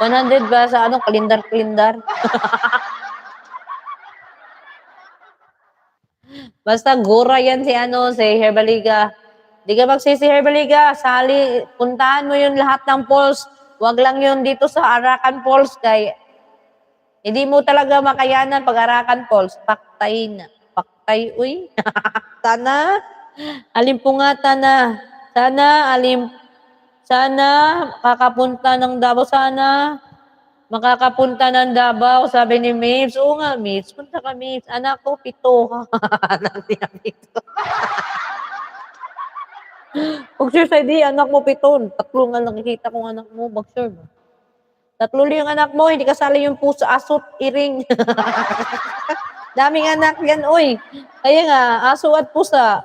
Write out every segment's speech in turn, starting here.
100 ba sa ano, kalindar-kalindar? Basta gura yan si ano, si Herbaliga. Di ka magsisi Herbaliga, sali, puntahan mo yung lahat ng falls. Wag lang yun dito sa Arakan Falls kay hindi mo talaga makayanan pag Arakan Falls. Paktay na. Paktay, uy. Sana, alimpungatan na. Sana, makakapunta ng Davao sana. Makakapunta ng Davao, sabi ni Mabes. Oo nga, Mabes. Punta ka, Mabes. Anak ko, 7. Anak niya, 7. Boxer sa di, anak mo 7. 3 nga nakikita kong anak mo, boxer. 3 lang yung anak mo, hindi kasali yung puso, asot, iring. Daming anak yan, uy. Kaya nga, aso at pusa.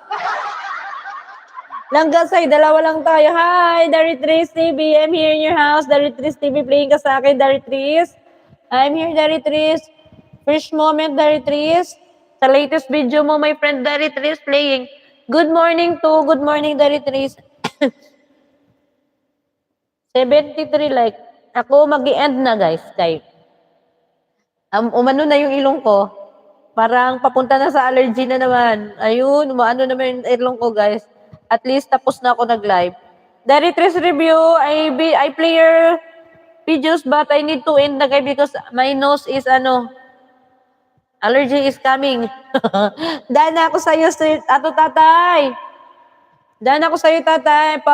Langgasay, dalawa lang tayo. Hi, Daritris TV. I'm here in your house. Daritris TV, playing ka sa akin, Daritris. I'm here, Daritris. First moment, Daritris. Sa latest video mo, my friend Daritris, playing. Good morning to. Good morning, Daritris. 73 like. Ako mag-i-end na, guys. Kay umano na yung ilong ko. Parang papunta na sa allergy na naman. Ayun, umaano naman yung ilong ko, guys. At least tapos na ako nag-live. Daritris review, I play your videos but I need to end na guys because my nose is allergy is coming. Dana ako sa'yo, tatay. Dana ako sa'yo, tatay.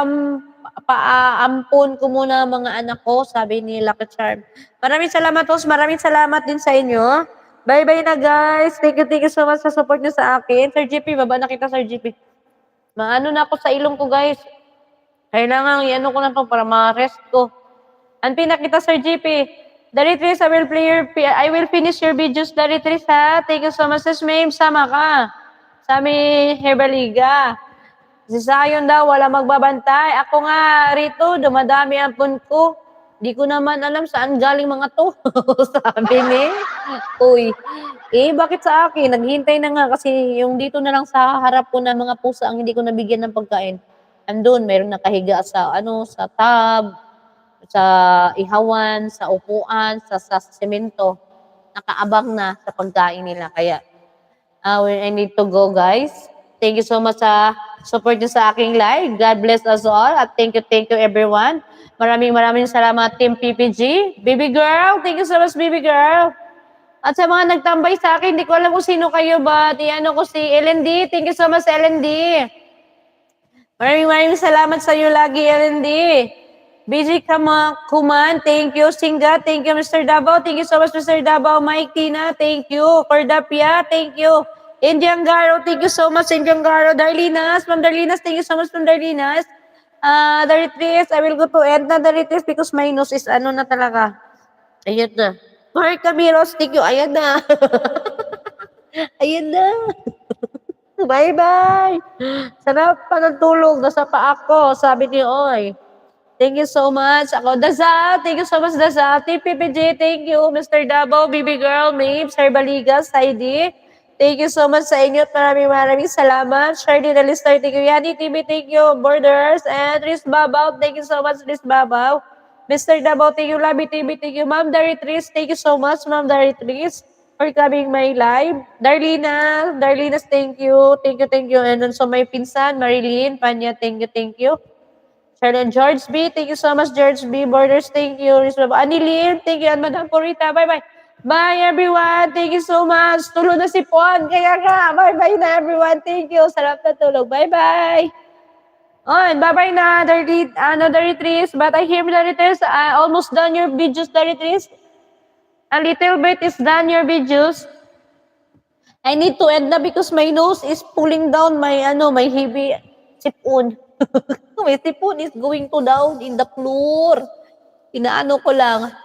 Paampon ko muna mga anak ko, sabi ni Lucky Charm. Maraming salamat, host. Maraming salamat din sa inyo. Bye-bye na, guys. Thank you so much sa support nyo sa akin. Sir GP, baba na kita, Sir GP. Maano na ako sa ilong ko, guys. Kailangan i-ano ko na to para ma-rest ko. Anpin na kita, Sir GP. Daritris, I will finish your videos, Daritris, ha? Thank you so much, Sis Mame. Sama ka. Sabi Herbaliga. Si Sayon daw, wala magbabantay. Ako nga, rito, dumadami ang pun ko. Di ko naman alam saan galing mga to. Sabi ni. Uy, bakit sa akin? Naghihintay na nga kasi yung dito na lang sa harap ko na mga pusa ang hindi ko nabigyan ng pagkain. Andun, mayroong nakahiga sa sa tab, sa ihawan, sa upuan, sa semento. Nakaabang na sa pagkain nila. Kaya, I need to go, guys. Thank you so much sa support nyo sa aking live. God bless us all. At thank you everyone. Maraming salamat, Team PPG. Baby girl, thank you so much, baby girl. At sa mga nagtambay sa akin, hindi ko alam kung sino kayo, but iano ko si LND. Thank you so much, LND. Maraming salamat sa iyo lagi, LND. BG Kuman, thank you. Singa, thank you, Mr. Davao. Thank you so much, Mr. Davao. Mike Tina, thank you. Cordapia, thank you. Indian Garo, thank you so much, Indian Garo. Darlinas, Ma'am Darlinas, thank you so much, Ma'am Darlinas. Daritris, I will go to end na, Daritris, because my nose is na talaga. Ayan na. Mark Camiros, thank you. Ayan na. Ayan na. Bye-bye. Sarap pa ng tulog. Nasa pa ako, sabi ni Oy. Thank you so much. Ako, Daza. Thank you so much, Daza. TPPJ, thank you. Mr. Davao, Baby Girl, Mabes, Herbaligas, Heidi. Thank you so much sa inyo at maraming salamat. Shardy Nalistar, thank you. Yani TV, thank you. Borders and Riz Babaw, thank you so much, Riz Babaw. Mr. Davao, thank you. Labi TV, thank you. Ma'am Daritris, thank you so much, Ma'am Daritris, for coming my live. Darlina, thank you. Thank you. And also my pinsan, Marilyn, Panya, thank you. Charlotte George B, thank you so much, George B. Borders, thank you. Anilin, thank you. And Madam Purita, bye-bye. Bye, everyone. Thank you so much. Tulog na si Pon. Kaya nga, bye-bye na, everyone. Thank you. Sarap na tulog. Bye-bye. Bye-bye na, Daritris. But I hear, Daritris, almost done your videos, Daritris. A little bit is done your videos. I need to end na because my nose is pulling down my heavy sipon. My sipon is going to down in the floor. Inaano ko lang.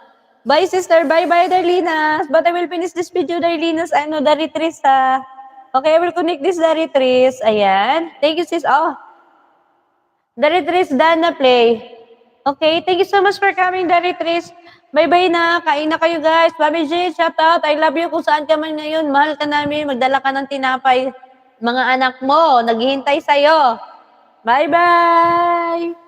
Bye, sister. Bye-bye, Darlinas. But I will finish this video, Darlinas. Daritris, ha. Okay, I will connect this, Daritris. Ayan. Thank you, sis. Daritris, done na play. Okay, thank you so much for coming, Daritris. Bye-bye na. Kain na kayo, guys. Babi J, shout out. I love you kung saan ka man ngayon. Mahal ka namin. Magdala ka ng tinapay. Mga anak mo, naghihintay sa'yo. Bye-bye!